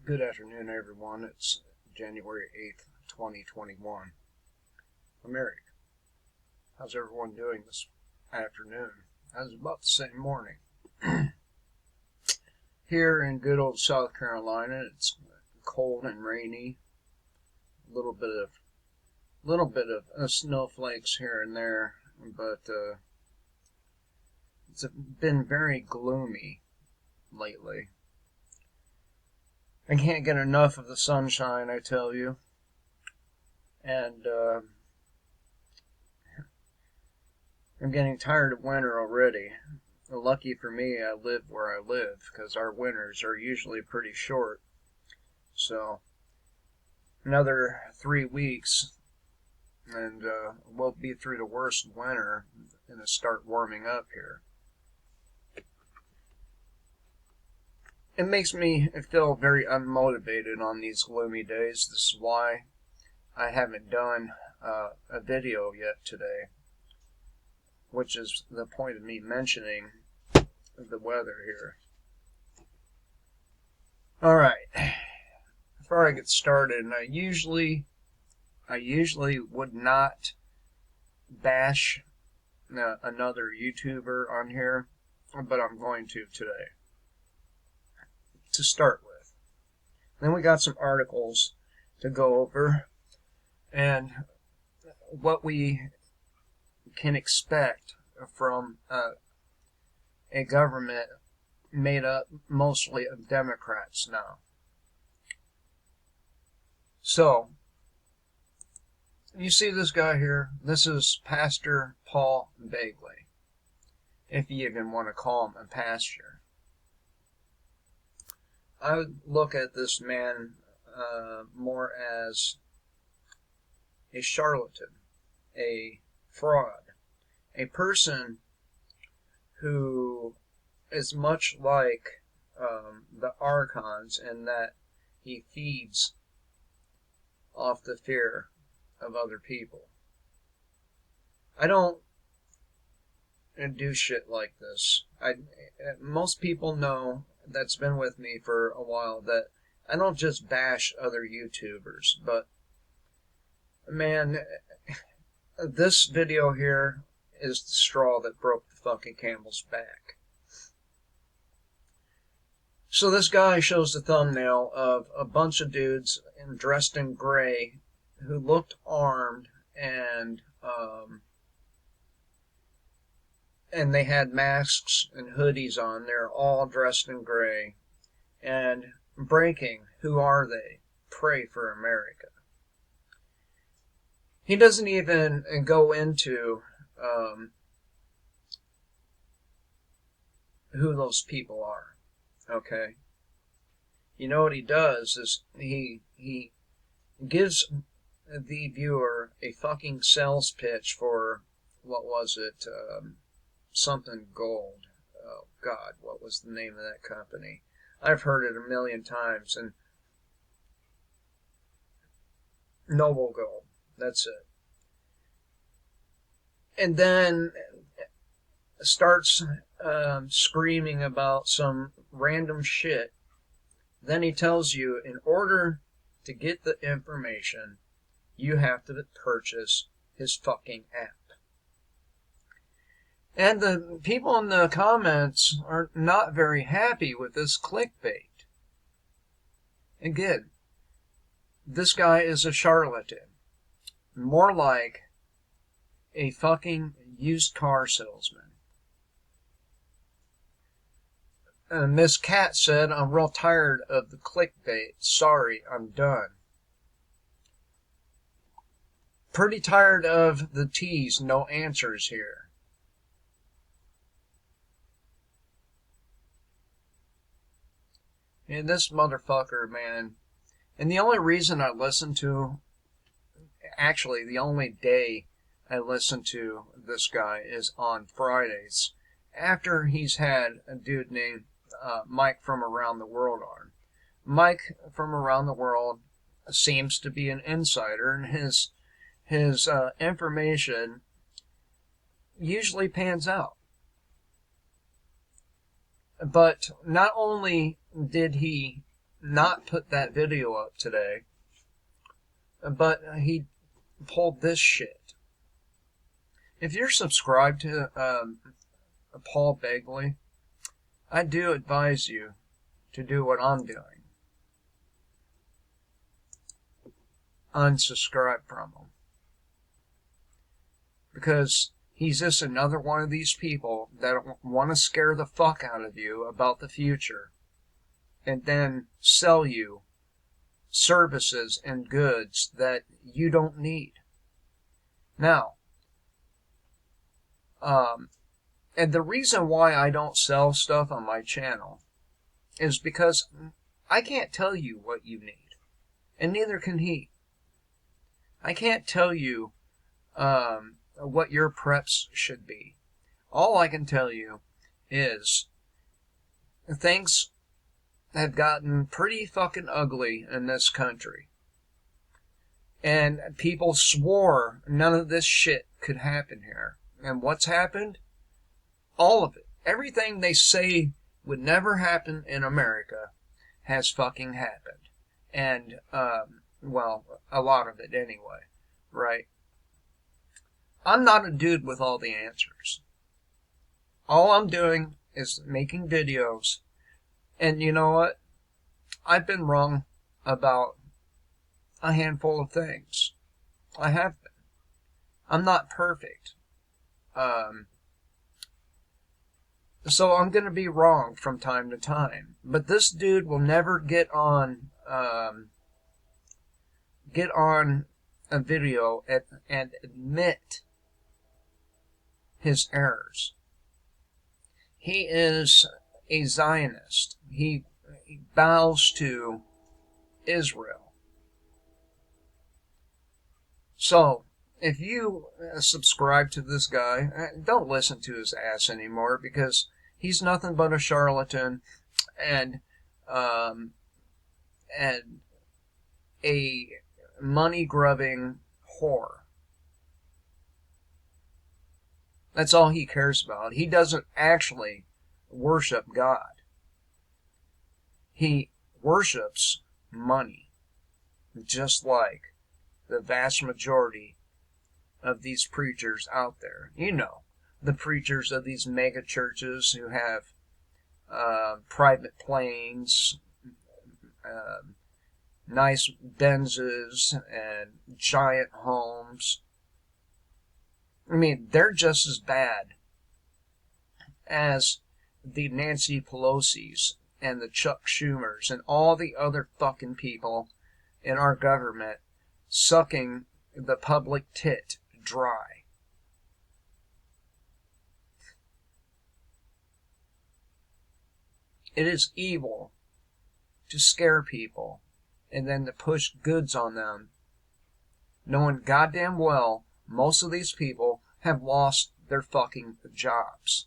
Good afternoon, everyone. It's January 8th, 2021. I'm Eric. How's everyone doing this afternoon? I was about to say morning. Here in good old South Carolina, it's cold and rainy. A little bit of snowflakes here and there, but it's been very gloomy lately. I can't get enough of the sunshine, I tell you. And I'm getting tired of winter already. Lucky for me, I live where I live, because our winters are usually pretty short. So, another 3 weeks, and we'll be through the worst winter, and it'll start warming up here. It makes me feel very unmotivated on these gloomy days. This is why I haven't done a video yet today, which is the point of me mentioning the weather here. Alright, before I get started, I usually would not bash another YouTuber on here, but I'm going to today. To start with. Then we got some articles to go over and what we can expect from a government made up mostly of Democrats now. So, you see this guy here? This is Pastor Paul Bagley, if you even want to call him a pastor. I would look at this man more as a charlatan, a fraud, a person who is much like the archons in that he feeds off the fear of other people. I don't do shit like this. Most people know that's been with me for a while that I don't just bash other YouTubers, but man, this video here is the straw that broke the fucking camel's back. So this guy shows the thumbnail of a bunch of dudes dressed in gray who looked armed, and they had masks and hoodies on. They're all dressed in gray and breaking. Who are they? Pray for America. He doesn't even go into who those people are. Okay? You know what he does is he gives the viewer a fucking sales pitch for, what was it, something gold. Oh God, what was the name of that company? I've heard it a million times. And Noble Gold. That's it. And then starts screaming about some random shit. Then he tells you, in order to get the information, you have to purchase his fucking app. And the people in the comments are not very happy with this clickbait. Again, this guy is a charlatan. More like a fucking used car salesman. Miss Cat said, I'm real tired of the clickbait. Sorry, I'm done. Pretty tired of the tease, no answers here. And this motherfucker, man. And the only reason I listen to, actually the only day I listen to this guy is on Fridays, after he's had a dude named Mike from Around the World on. Mike from Around the World seems to be an insider, and his information usually pans out. But not only did he not put that video up today, but he pulled this shit. If you're subscribed to Paul Begley, I do advise you to do what I'm doing. Unsubscribe from him. Because he's just another one of these people that want to scare the fuck out of you about the future and then sell you services and goods that you don't need. Now, and the reason why I don't sell stuff on my channel is because I can't tell you what you need, and neither can he. I can't tell you what your preps should be. All I can tell you is things have gotten pretty fucking ugly in this country. And people swore none of this shit could happen here. And what's happened? All of it. Everything they say would never happen in America has fucking happened. And, well, a lot of it anyway, right? I'm not a dude with all the answers. All I'm doing is making videos. And you know what? I've been wrong about a handful of things. I have been. I'm not perfect. So I'm going to be wrong from time to time. But this dude will never get on a video and admit his errors. He is a Zionist. He bows to Israel. So, if you subscribe to this guy, don't listen to his ass anymore, because he's nothing but a charlatan and a money-grubbing whore. That's all he cares about. He doesn't actually worship God. He worships money, just like the vast majority of these preachers out there. You know, the preachers of these mega churches who have private planes, nice Benzes, and giant homes. I mean, they're just as bad as the Nancy Pelosi's and the Chuck Schumers and all the other fucking people in our government sucking the public tit dry. It is evil to scare people and then to push goods on them, knowing goddamn well most of these people have lost their fucking jobs.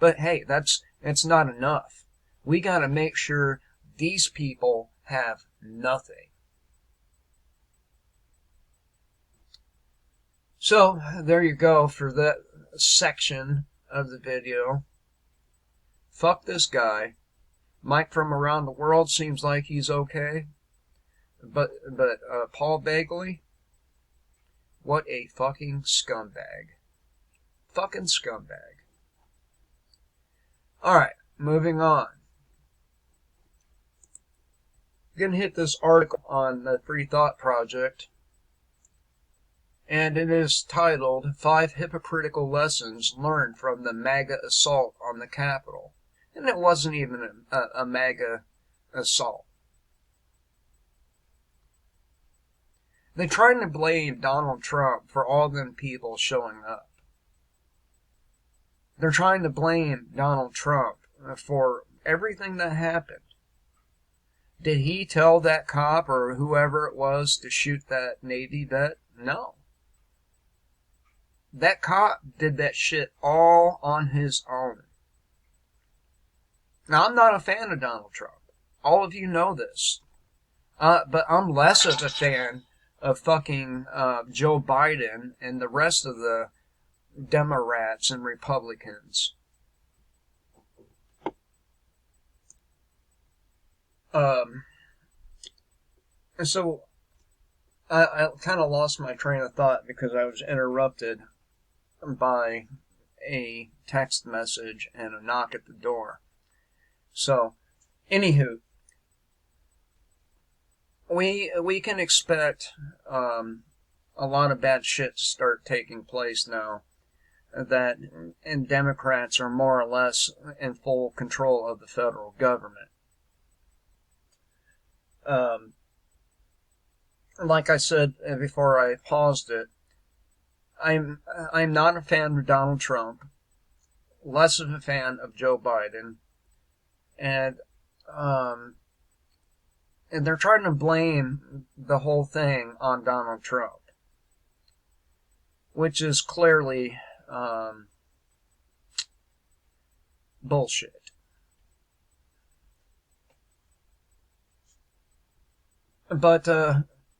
But hey, that's not enough. We gotta make sure these people have nothing. So, there you go for that section of the video. Fuck this guy. Mike from around the world seems like he's okay. But Paul Begley, what a fucking scumbag. Fucking scumbag. Alright, moving on. I'm going to hit this article on the Free Thought Project. And it is titled, 5 Hypocritical Lessons Learned from the MAGA Assault on the Capitol. And it wasn't even a MAGA assault. They're trying to blame Donald Trump for all them people showing up. They're trying to blame Donald Trump for everything that happened. Did he tell that cop or whoever it was to shoot that Navy vet? No. That cop did that shit all on his own. Now, I'm not a fan of Donald Trump. All of you know this. But I'm less of a fan of fucking Joe Biden and the rest of the Democrats and Republicans. Um, and so I kind of lost my train of thought because I was interrupted by a text message and a knock at the door. So, anywho, we can expect a lot of bad shit to start taking place now that and Democrats are more or less in full control of the federal government. Like I said before I paused it, I'm not a fan of Donald Trump, less of a fan of Joe Biden, and they're trying to blame the whole thing on Donald Trump, which is clearly bullshit. But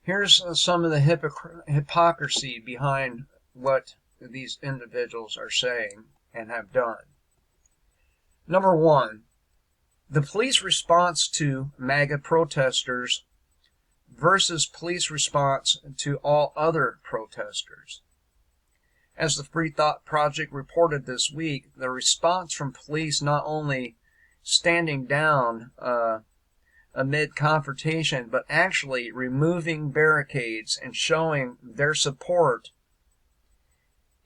here's some of the hypocrisy behind what these individuals are saying and have done. Number one, the police response to MAGA protesters versus police response to all other protesters. As the Free Thought Project reported this week, the response from police not only standing down amid confrontation, but actually removing barricades and showing their support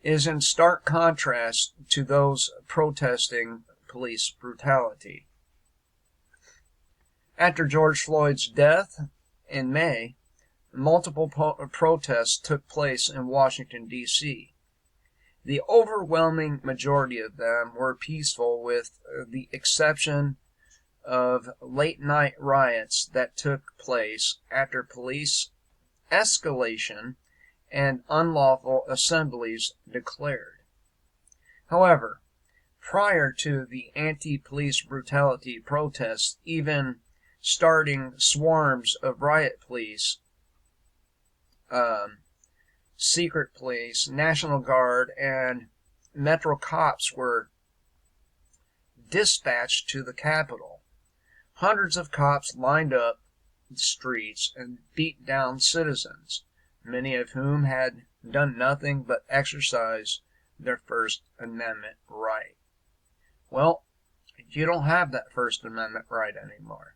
is in stark contrast to those protesting police brutality. After George Floyd's death in May, multiple protests took place in Washington, D.C. The overwhelming majority of them were peaceful, with the exception of late-night riots that took place after police escalation and unlawful assemblies declared. However, prior to the anti-police brutality protests even starting, swarms of riot police, secret police, National Guard, and Metro cops were dispatched to the Capitol. Hundreds of cops lined up the streets and beat down citizens, many of whom had done nothing but exercise their First Amendment right. Well, you don't have that First Amendment right anymore.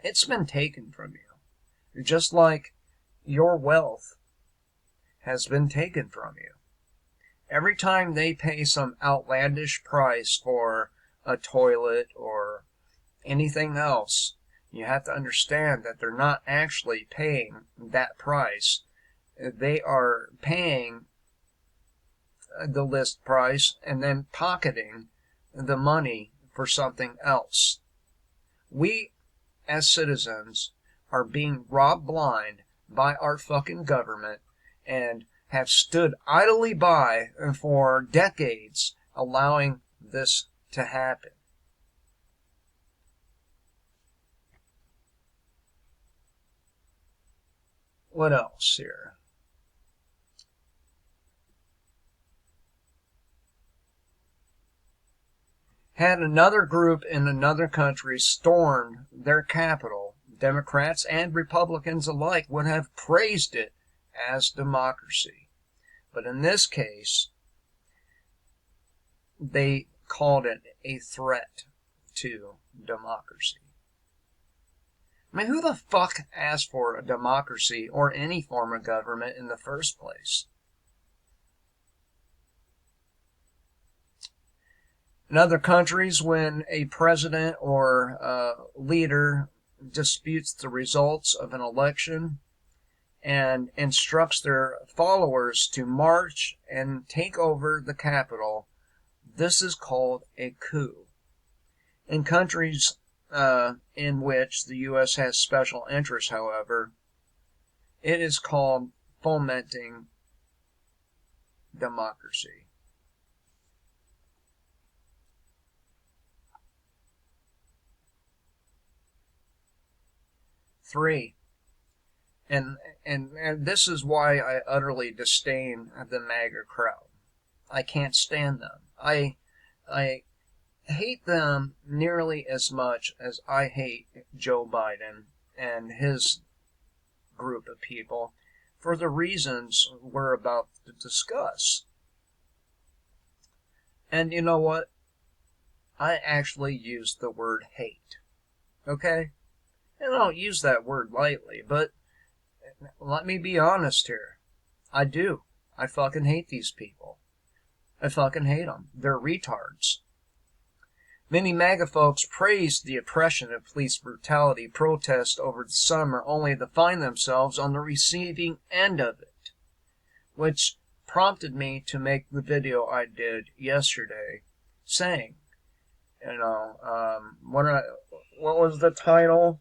It's been taken from you, just like your wealth has been taken from you. Every time they pay some outlandish price for a toilet or anything else, you have to understand that they're not actually paying that price. They are paying the list price and then pocketing the money for something else. We, as citizens, are being robbed blind by our fucking government and have stood idly by for decades, allowing this to happen. What else here? Had another group in another country stormed their capital, Democrats and Republicans alike would have praised it as democracy. But in this case, they called it a threat to democracy. I mean, who the fuck asked for a democracy or any form of government in the first place? In other countries, when a president or leader disputes the results of an election and instructs their followers to march and take over the capital, this is called a coup. In countries in which the U.S. has special interests, however, it is called fomenting democracy. Three, and this is why I utterly disdain the MAGA crowd. I can't stand them. I hate them nearly as much as I hate Joe Biden and his group of people for the reasons we're about to discuss. And you know what? I actually use the word hate. Okay? And I don't use that word lightly, but let me be honest here. I do. I fucking hate these people. I fucking hate them. They're retards. Many MAGA folks praised the oppression of police brutality protest over the summer only to find themselves on the receiving end of it, which prompted me to make the video I did yesterday saying, what was the title?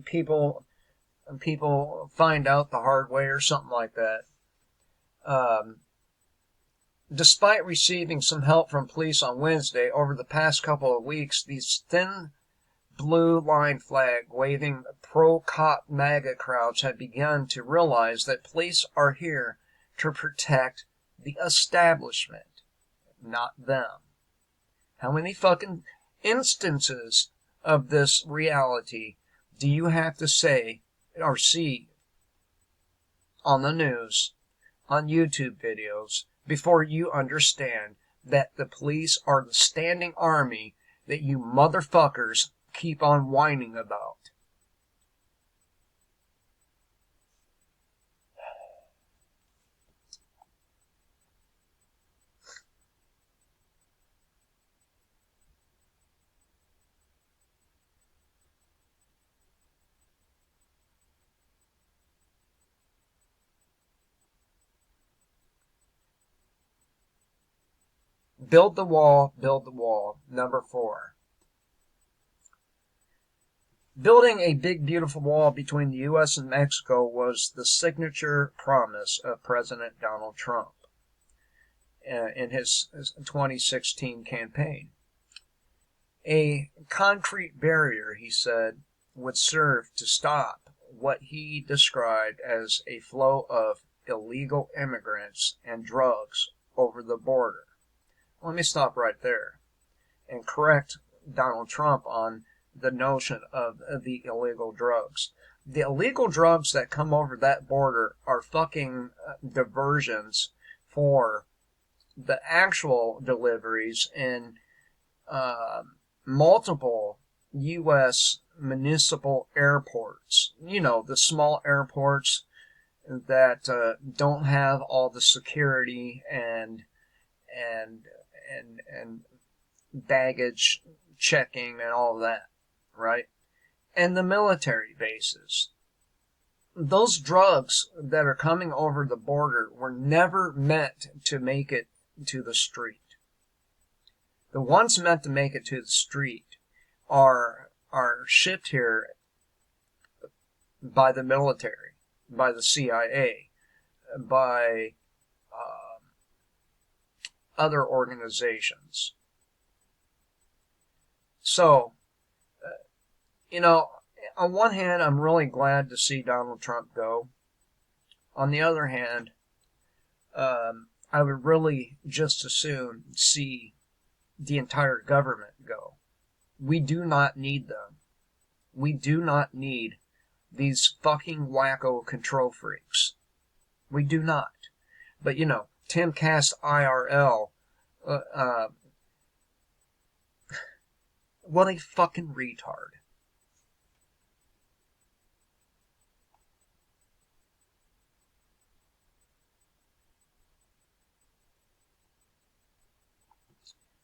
People find out the hard way or something like that. Despite receiving some help from police on Wednesday, over the past couple of weeks, these thin blue line flag waving pro-cop MAGA crowds have begun to realize that police are here to protect the establishment, not them. How many fucking instances of this reality do you have to say or see on the news, on YouTube videos, before you understand that the police are the standing army that you motherfuckers keep on whining about? Build the wall, build the wall. Number 4. Building a big, beautiful wall between the U.S. and Mexico was the signature promise of President Donald Trump in his 2016 campaign. A concrete barrier, he said, would serve to stop what he described as a flow of illegal immigrants and drugs over the border. Let me stop right there and correct Donald Trump on the notion of the illegal drugs. The illegal drugs that come over that border are fucking diversions for the actual deliveries in multiple U.S. municipal airports. You know, the small airports that don't have all the security and baggage checking and all of that, right? And the military bases. Those drugs that are coming over the border were never meant to make it to the street. The ones meant to make it to the street are shipped here by the military, by the CIA, by other organizations. So, on one hand, I'm really glad to see Donald Trump go. On the other hand, I would really just as soon see the entire government go. We do not need them. We do not need these fucking wacko control freaks. We do not. But, Tim Cast IRL, what a fucking retard.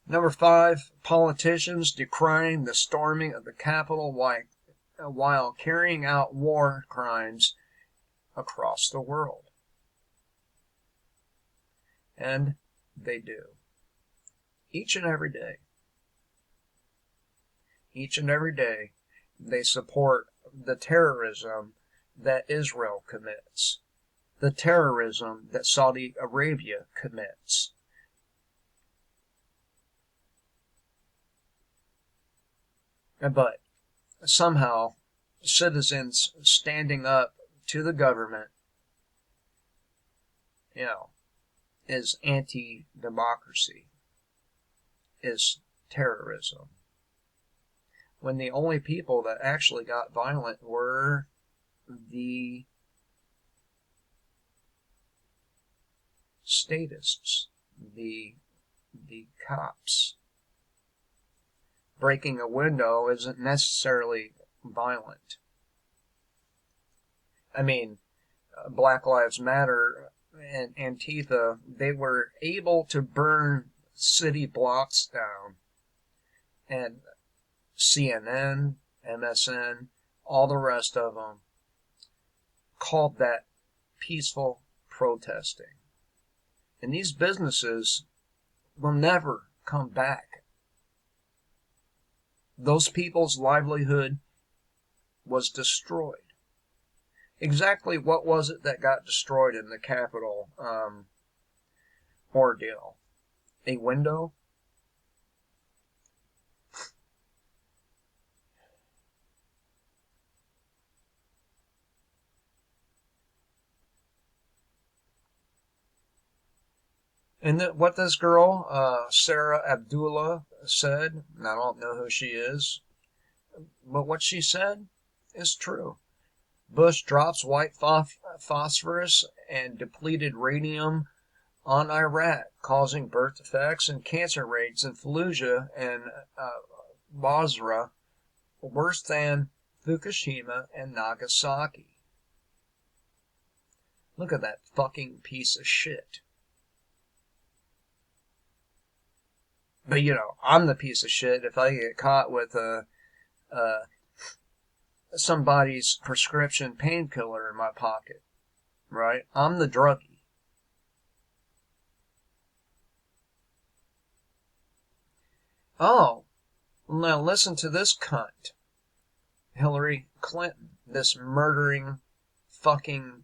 Number 5, politicians decrying the storming of the Capitol while carrying out war crimes across the world. And they do. Each and every day. Each and every day, they support the terrorism that Israel commits, the terrorism that Saudi Arabia commits. But somehow, citizens standing up to the government, is anti-democracy. is terrorism. When the only people that actually got violent were the statists, the cops. Breaking a window isn't necessarily violent. I mean, Black Lives Matter and Antifa, they were able to burn city blocks down. And CNN, MSN, all the rest of them called that peaceful protesting. And these businesses will never come back. Those people's livelihood was destroyed. Exactly what was it that got destroyed in the Capitol ordeal? A window? And what this girl, Sarah Abdullah, said, and I don't know who she is, but what she said is true. Bush drops white phosphorus and depleted radium on Iraq, causing birth defects and cancer rates in Fallujah and Basra worse than Fukushima and Nagasaki. Look at that fucking piece of shit. But, you know, I'm the piece of shit if I get caught with somebody's prescription painkiller in my pocket, right? I'm the druggie. Oh, now listen to this cunt. Hillary Clinton, this murdering fucking...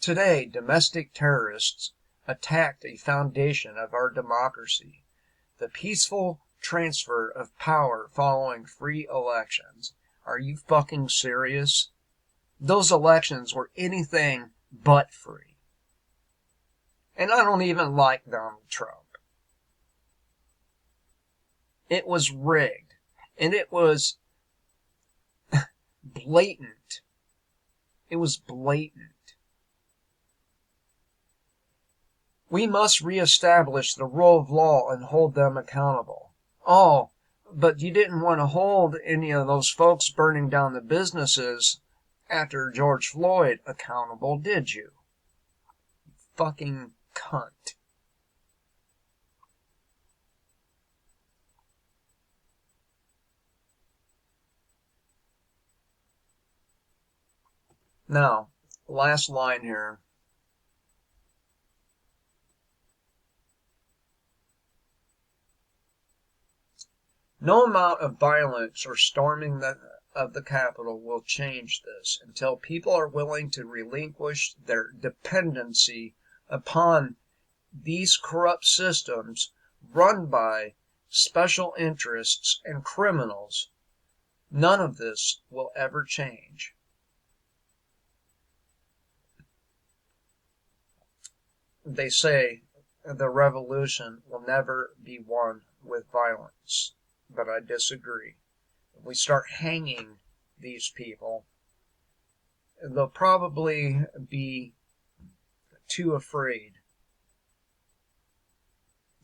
Today, domestic terrorists attacked a foundation of our democracy, the peaceful transfer of power following free elections. Are you fucking serious? Those elections were anything but free. And I don't even like Donald Trump. It was rigged. And it was blatant. It was blatant. We must reestablish the rule of law and hold them accountable. Oh, but you didn't want to hold any of those folks burning down the businesses after George Floyd accountable, did you? Fucking cunt. Now, last line here. No amount of violence or storming of the Capitol will change this until people are willing to relinquish their dependency upon these corrupt systems run by special interests and criminals. None of this will ever change. They say the revolution will never be won with violence. But I disagree. If we start hanging these people, they'll probably be too afraid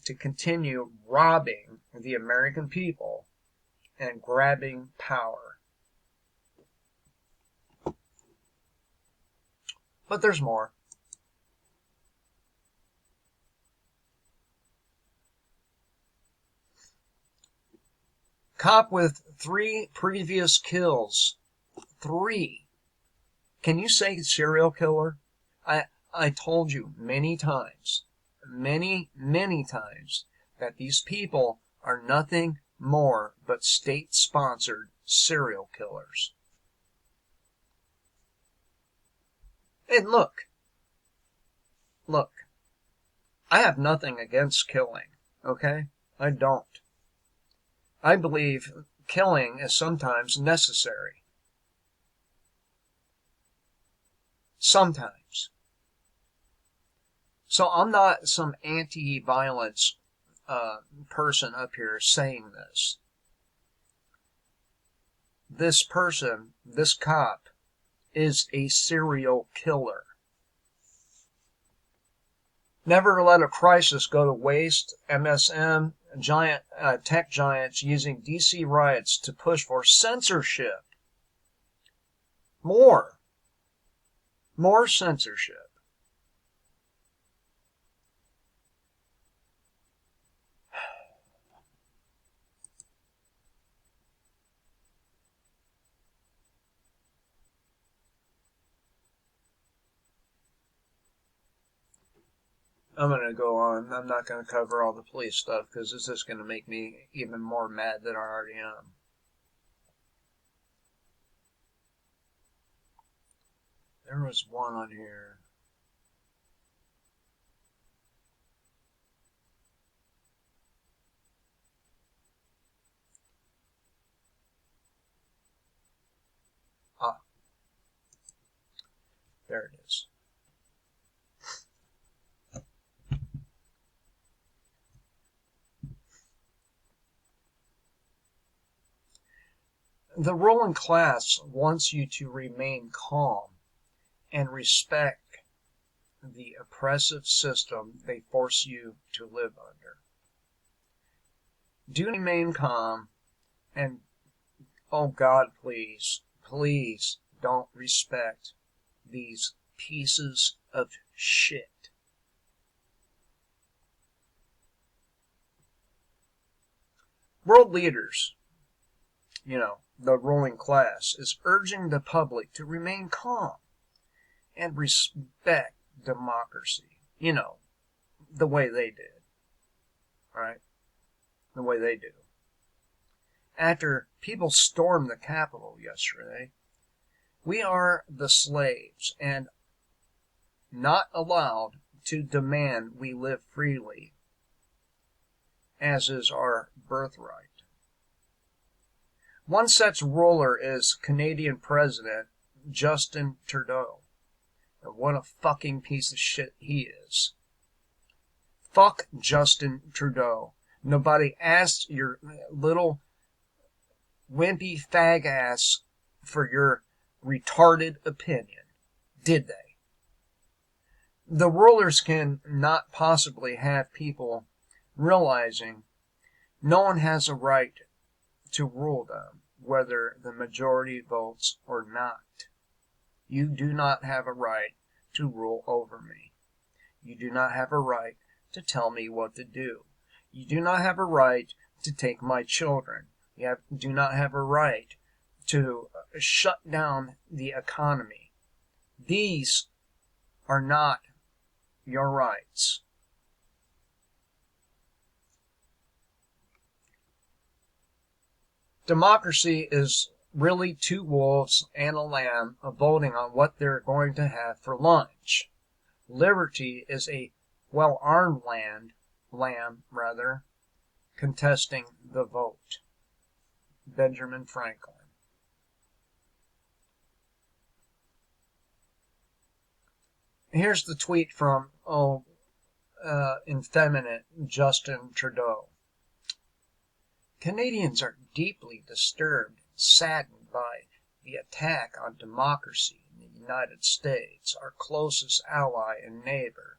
to continue robbing the American people and grabbing power. But there's more. Cop with 3 previous kills. 3. Can you say serial killer? I told you many times, many times, that these people are nothing more but state-sponsored serial killers. And look, I have nothing against killing, okay? I don't. I believe killing is sometimes necessary. Sometimes. So I'm not some anti-violence person up here saying this. This person, this cop, is a serial killer. Never let a crisis go to waste. MSM, tech giants using DC riots to push for censorship. More censorship. I'm going to go on. I'm not going to cover all the police stuff because this is going to make me even more mad than I already am. There was one on here. Ah, there it is. The ruling class wants you to remain calm and respect the oppressive system they force you to live under. Do remain calm and, oh God, please, please don't respect these pieces of shit. World leaders, the ruling class, is urging the public to remain calm and respect democracy. The way they did. Right? The way they do. After people stormed the Capitol yesterday, we are the slaves and not allowed to demand we live freely, as is our birthright. One such ruler is Canadian President Justin Trudeau. And what a fucking piece of shit he is. Fuck Justin Trudeau. Nobody asked your little wimpy fag ass for your retarded opinion, did they? The rulers can not possibly have people realizing no one has a right to rule them, whether the majority votes or not. You do not have a right to rule over me. You do not have a right to tell me what to do. You do not have a right to take my children. You do not have a right to shut down the economy. These are not your rights. Democracy is really two wolves and a lamb voting on what they're going to have for lunch. Liberty is a well-armed lamb, contesting the vote. Benjamin Franklin. Here's the tweet from effeminate Justin Trudeau. Canadians are deeply disturbed and saddened by the attack on democracy in the United States, our closest ally and neighbor.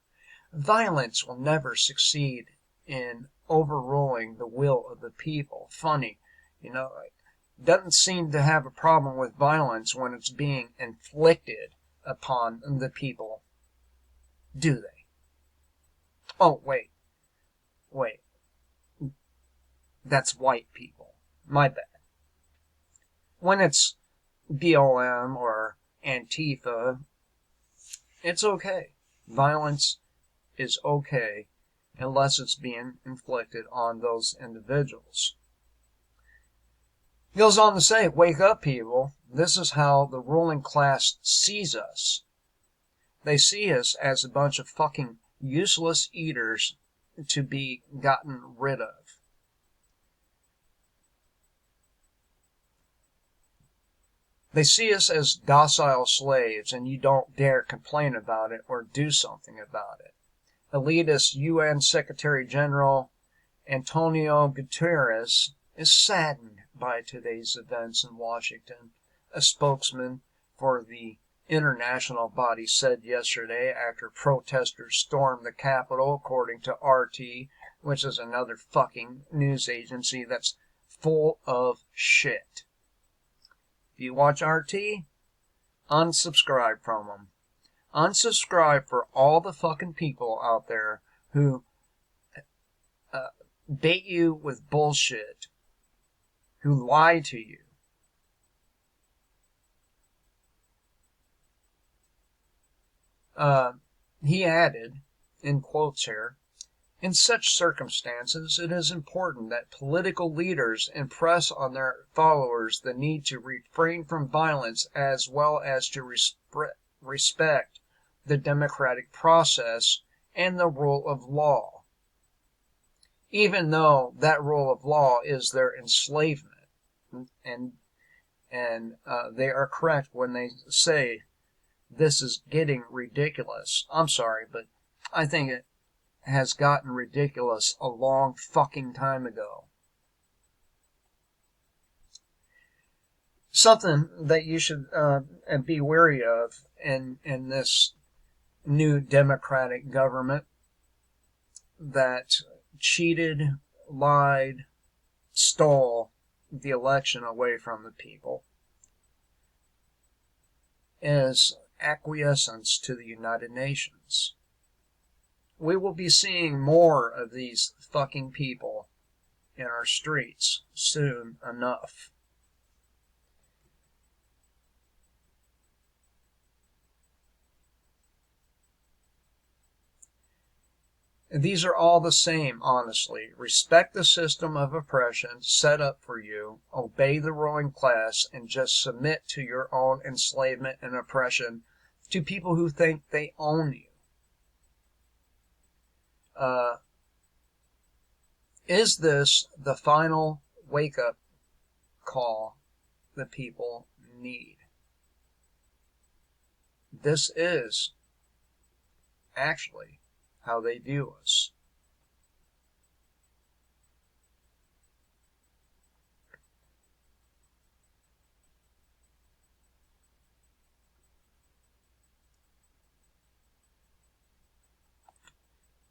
Violence will never succeed in overruling the will of the people. Funny, doesn't seem to have a problem with violence when it's being inflicted upon the people, do they? Oh, wait. That's white people. My bad. When it's BLM or Antifa, it's okay. Violence is okay unless it's being inflicted on those individuals. He goes on to say, wake up, people. This is how the ruling class sees us. They see us as a bunch of fucking useless eaters to be gotten rid of. They see us as docile slaves, and you don't dare complain about it or do something about it. elitist UN Secretary General Antonio Guterres is saddened by today's events in Washington. A spokesman for the international body said yesterday after protesters stormed the Capitol, according to RT, which is another fucking news agency that's full of shit. If you watch RT, unsubscribe from them. Unsubscribe for all the fucking people out there who bait you with bullshit, who lie to you. He added, in quotes here, in such circumstances, it is important that political leaders impress on their followers the need to refrain from violence as well as to respect the democratic process and the rule of law, even though that rule of law is their enslavement. And they are correct when they say this is getting ridiculous. I'm sorry, but I think it has gotten ridiculous a long fucking time ago. Something that you should be wary of in this new democratic government that cheated, lied, stole the election away from the people is acquiescence to the United Nations. We will be seeing more of these fucking people in our streets soon enough. These are all the same, honestly. Respect the system of oppression set up for you, obey the ruling class, and just submit to your own enslavement and oppression to people who think they own you. Is this the final wake-up call that people need? This is actually how they view us.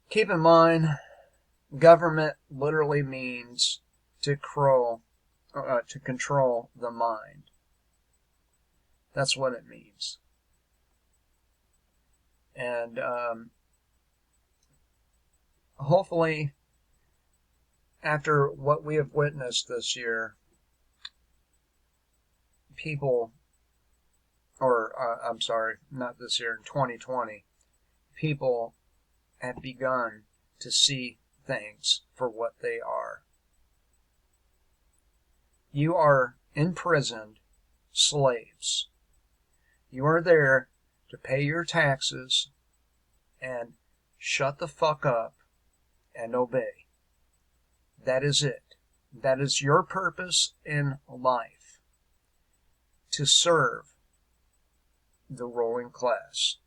Keep in mind, government literally means to control the mind. That's what it means. And hopefully, after what we have witnessed this year, people, I'm sorry, not this year, in 2020, people have begun to see things for what they are. You are imprisoned slaves. You are there to pay your taxes and shut the fuck up and obey. That is it. That is your purpose in life. To serve the ruling class.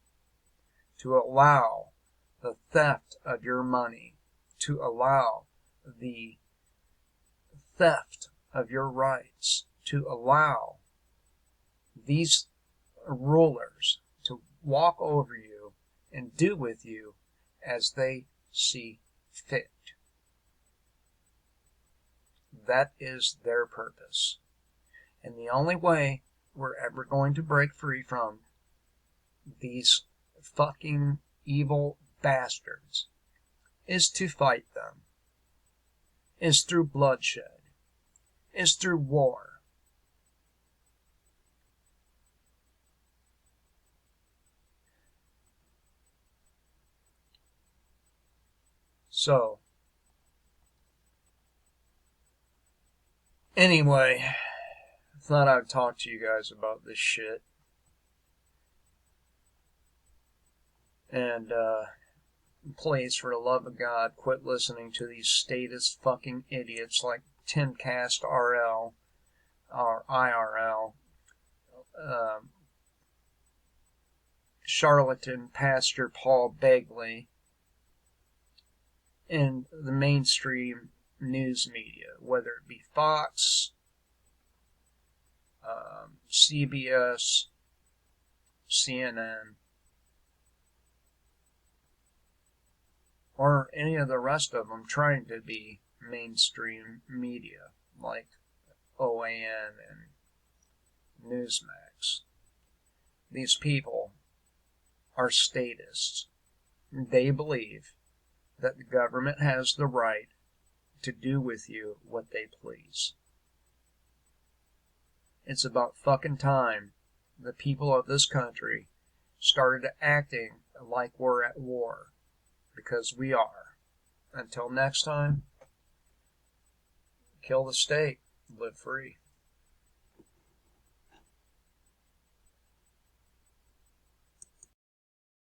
To allow the theft of your money. To allow the theft of your rights. To allow these rulers to walk over you and do with you as they see fit. That is their purpose. And the only way we're ever going to break free from these fucking evil bastards is to fight them. Is through bloodshed. Is through war. So, anyway, I thought I'd talk to you guys about this shit. And, please, for the love of God, quit listening to these statist fucking idiots like Timcast RL, or IRL, charlatan Pastor Paul Begley, in the mainstream news media, whether it be Fox, CBS, CNN, or any of the rest of them trying to be mainstream media, like OAN and Newsmax. These people are statists. They believe that the government has the right to do with you what they please. It's about fucking time the people of this country started acting like we're at war, because we are. Until next time, kill the state, live free.